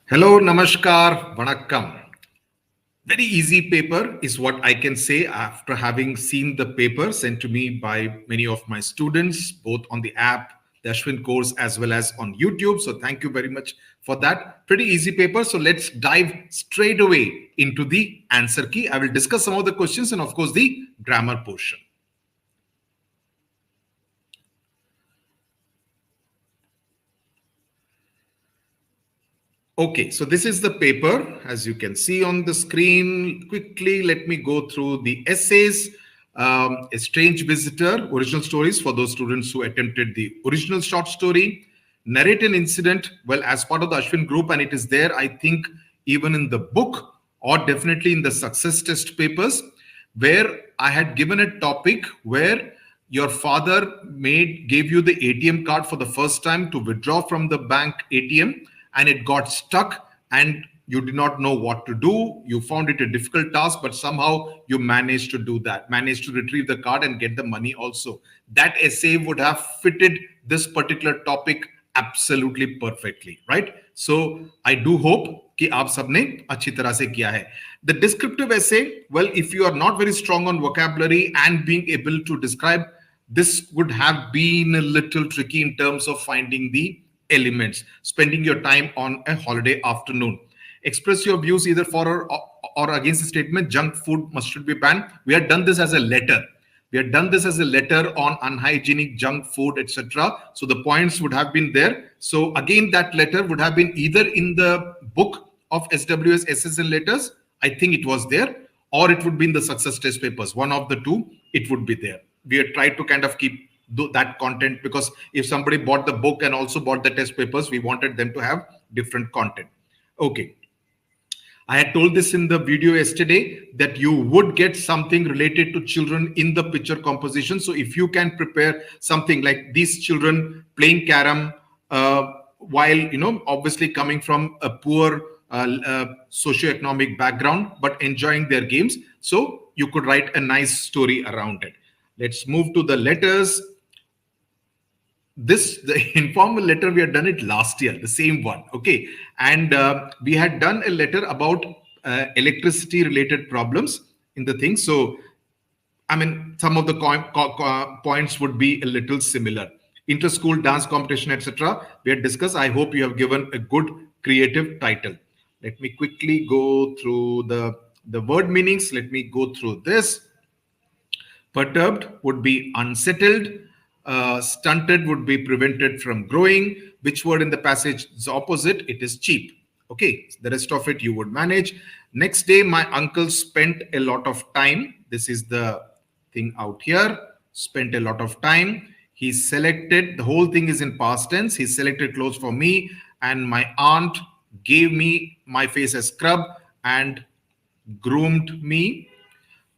Hello, Namaskar, Vanakkam. Very easy paper is what I can say after having seen the paper sent to me by many of my students, both on the app, the Ashwin course, as well as on YouTube. So thank you very much for that. Pretty easy paper. So let's dive straight away into the answer key. I will discuss some of the questions and, of course, the grammar portion. Okay, so this is the paper, as you can see on the screen. Quickly, let me go through the essays. A Strange Visitor, original stories for those students who attempted the original short story. Narrate an incident, well, as part of the Ashwin group, and it is there, I think, even in the book or definitely in the success test papers, where I had given a topic where your father gave you the ATM card for the first time to withdraw from the bank ATM, and it got stuck and you did not know what to do. You found it a difficult task, but somehow you managed to do that, managed to retrieve the card and get the money also. That essay would have fitted this particular topic absolutely perfectly, right? So I do hope कि आप सबने अच्छी तरह से किया है. The descriptive essay, well, if you are not very strong on vocabulary and being able to describe, this would have been a little tricky in terms of finding the elements, spending your time on a holiday afternoon. Express your views either for or against the statement junk food should be banned. We had done this as a letter. We had done this as a letter on unhygienic junk food, etc. So the points would have been there. So again, that letter would have been either in the book of SWS essays and letters, I think it was there, or it would be in the success test papers. One of the two, it would be there. We had tried to kind of keep that content, because if somebody bought the book and also bought the test papers, we wanted them to have different content. Okay. I had told this in the video yesterday that you would get something related to children in the picture composition. So if you can prepare something like these children playing carom, while, obviously coming from a poor socioeconomic background, but enjoying their games. So you could write a nice story around it. Let's move to the letters. The informal letter, we had done it last year, the same one. Okay. And we had done a letter about electricity related problems in the thing. So, I mean, some of the points would be a little similar. Inter-school dance competition, etc. We had discussed. I hope you have given a good creative title. Let me quickly go through the word meanings. Let me go through this. Perturbed would be unsettled. Stunted would be prevented from growing. Which word in the passage is opposite? It is cheap. Okay, the rest of it you would manage. Next day, my uncle spent a lot of time. This is the thing out here. Spent a lot of time. He selected, the whole thing is in past tense. He selected clothes for me, and my aunt gave me my face a scrub and groomed me.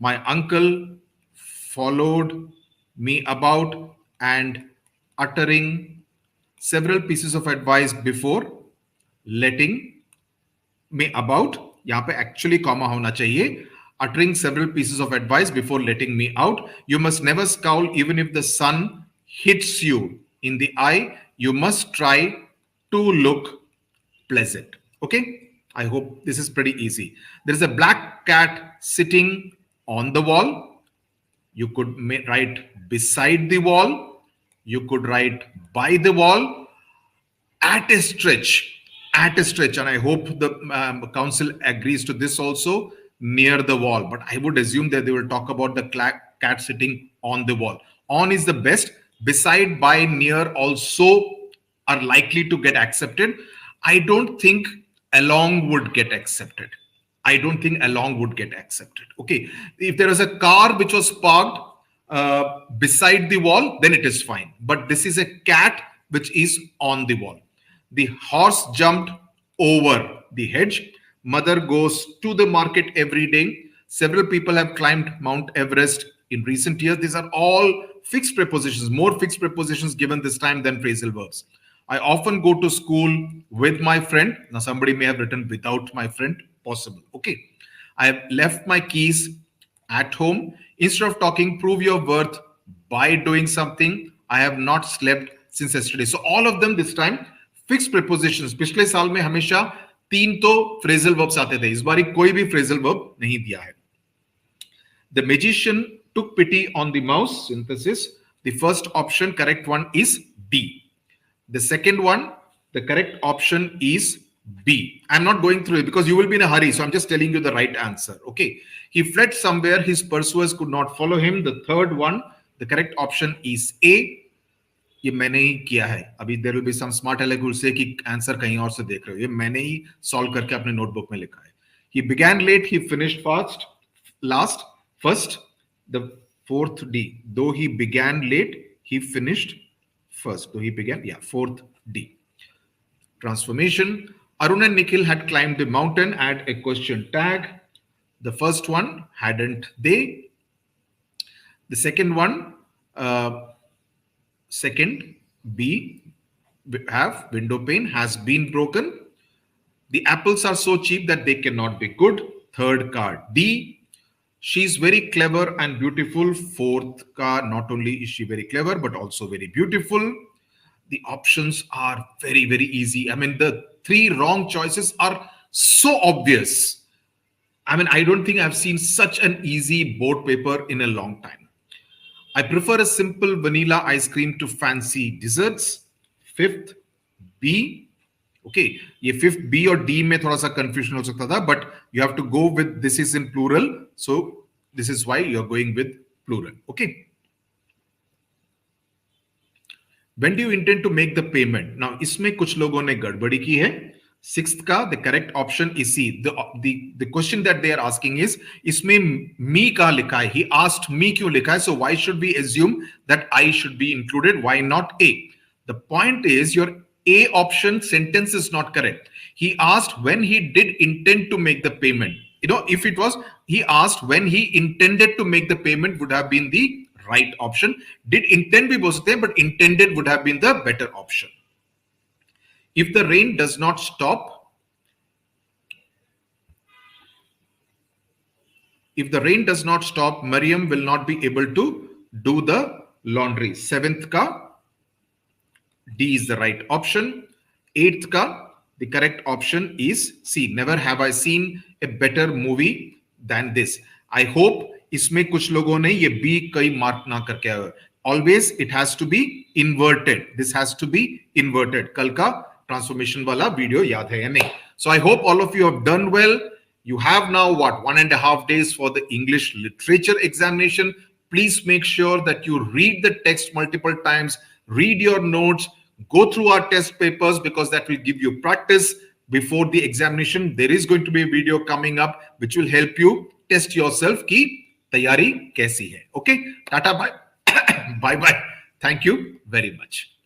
My uncle followed me about and uttering several pieces of advice before letting me about. यहाँ पे actually comma होना चाहिए. Uttering several pieces of advice before letting me out. You must never scowl even if the sun hits you in the eye. You must try to look pleasant. Okay, I hope this is pretty easy. There is a black cat sitting on the wall. You could write beside the wall. You could write by the wall. At a stretch. And I hope the council agrees to this also, near the wall. But I would assume that they will talk about the cat sitting on the wall. On is the best. Beside, by, near also are likely to get accepted. I don't think along would get accepted. Okay. If there is a car which was parked beside the wall, then it is fine. But this is a cat which is on the wall. The horse jumped over the hedge. Mother goes to the market every day. Several people have climbed Mount Everest in recent years. These are all fixed prepositions, more fixed prepositions given this time than phrasal verbs. I often go to school with my friend. Now, somebody may have written without my friend. Possible. Okay. I have left my keys at home. Instead of talking, prove your worth by doing something. I have not slept since yesterday. So all of them this time fixed prepositions. पिछले साल में हमेशा तीन तो phrasal verbs आते थे, इस बार कोई भी फ्रेजल वर्ब नहीं दिया है. The magician took pity on the mouse. Synthesis. The first option, correct one, is D. The second one, the correct option is B. I'm not going through it because you will be in a hurry. So I'm just telling you the right answer. Okay. He fled somewhere. His pursuers could not follow him. The third one, the correct option is A. ये मैंने ही किया है. अभी there will be some smart aleck who will say कि answer कहीं और से देख रहे हो. ये मैंने ही सॉल्व करके अपने नोटबुक में लिखा है. He began late. He finished last. First, the fourth D. Though he began late, he finished first. Though he began, fourth D. Transformation. Arun and Nikhil had climbed the mountain. Add a question tag. The first one, hadn't they? The second one, second B, have window pane has been broken. The apples are so cheap that they cannot be good. Third card D. She's very clever and beautiful. Fourth card, not only is she very clever, but also very beautiful. The options are very, very easy. I mean, the three wrong choices are so obvious. I mean, I don't think I've seen such an easy board paper in a long time. I prefer a simple vanilla ice cream to fancy desserts. Fifth, B. Okay, ये fifth B और D में थोड़ा सा confusion हो सकता था, but you have to go with this is in plural, so this is why you are going with plural. Okay. When do you intend to make the payment? Now, इसमें कुछ लोगों ने गड़बड़ी की है. Sixth का the correct option is C. The question that they are asking is इसमें me का लिखा है. He asked me क्यों लिखा है? So why should we assume that I should be included? Why not A? The point is your A option sentence is not correct. He asked when he did intend to make the payment. You know, if it was he asked when he intended to make the payment would have been the right option. Did intend bhi bol sakte hain, but intended would have been the better option. If the rain does not stop, Mariam will not be able to do the laundry. Seventh ka D is the right option. Eighth ka, the correct option is C. Never have I seen a better movie than this. I hope इसमें कुछ लोगों ने ये B कई mark ना करके आए. Always it has to be inverted. This has to be inverted. कल का ट्रांसफॉर्मेशन वाला वीडियो याद है या नहीं? So I hope all of you have done well. You have now what 1.5 days for the English literature examination. Please make sure that you read the text multiple times, read your notes, go through our test papers because that will give you practice before the examination. There is going to be a video coming up which will help you test yourself ki tayari kaisi hai. Okay, tata bye. Bye bye. Thank you very much.